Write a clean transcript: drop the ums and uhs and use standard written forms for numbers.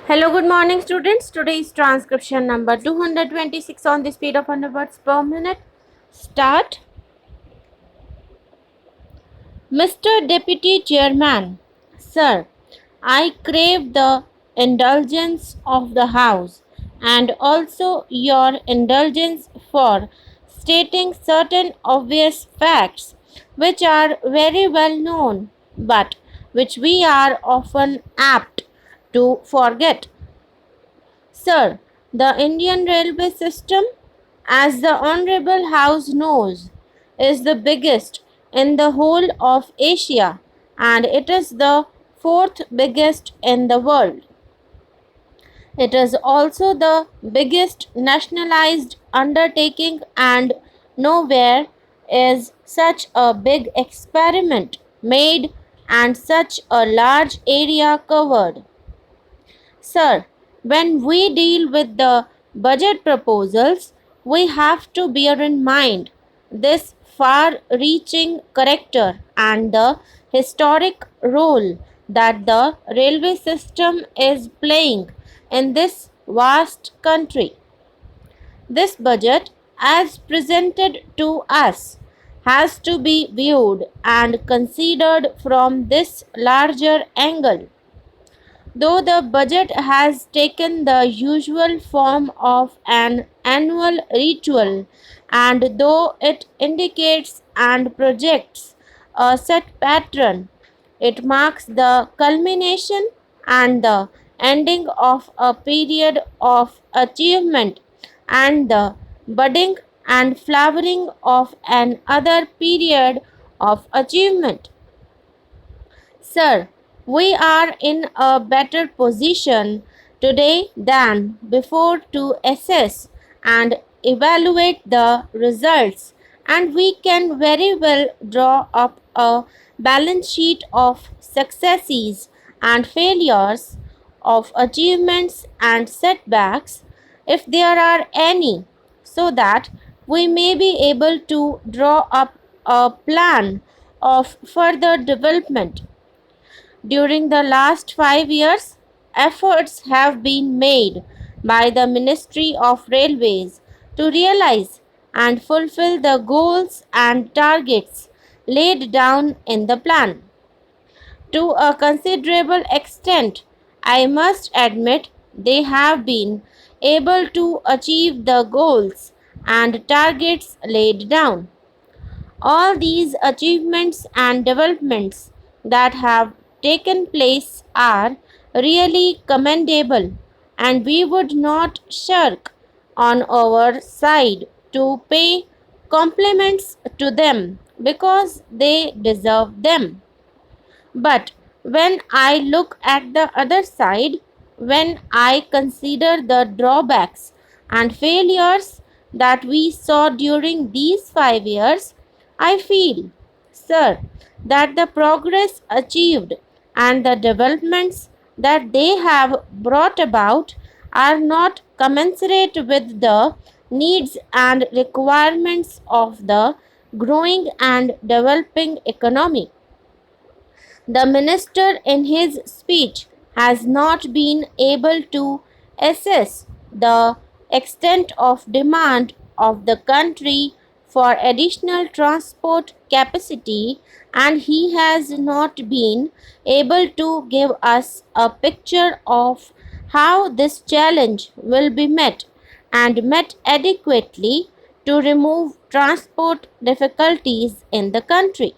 Hello, good morning, students. Today is transcription number 226 on the speed of 100 words per minute. Start. Mr. Deputy Chairman, Sir, I crave the indulgence of the House and also your indulgence for stating certain obvious facts which are very well known but which we are often apt to forget. Sir, the Indian railway system, as the Honorable House knows, is the biggest in the whole of Asia and it is the fourth biggest in the world. It is also the biggest nationalized undertaking, and nowhere is such a big experiment made and such a large area covered. Sir, when we deal with the budget proposals, we have to bear in mind this far reaching character and the historic role that the railway system is playing in this vast country. This budget, as presented to us, has to be viewed and considered from this larger angle. Though the budget has taken the usual form of an annual ritual, and though it indicates and projects a set pattern, it marks the culmination and the ending of a period of achievement and the budding and flowering of another period of achievement. Sir, we are in a better position today than before to assess and evaluate the results, and we can very well draw up a balance sheet of successes and failures, of achievements and setbacks, if there are any, so that we may be able to draw up a plan of further development. During the last 5 years, efforts have been made by the Ministry of Railways to realize and fulfill the goals and targets laid down in the plan. To a considerable extent, I must admit they have been able to achieve the goals and targets laid down. All these achievements and developments that have taken place are really commendable, and we would not shirk on our side to pay compliments to them because they deserve them. But when I look at the other side, when I consider the drawbacks and failures that we saw during these 5 years, I feel, sir, that the progress achieved and the developments that they have brought about are not commensurate with the needs and requirements of the growing and developing economy. The minister, in his speech, has not been able to assess the extent of demand of the country for additional transport capacity, and he has not been able to give us a picture of how this challenge will be met and met adequately to remove transport difficulties in the country.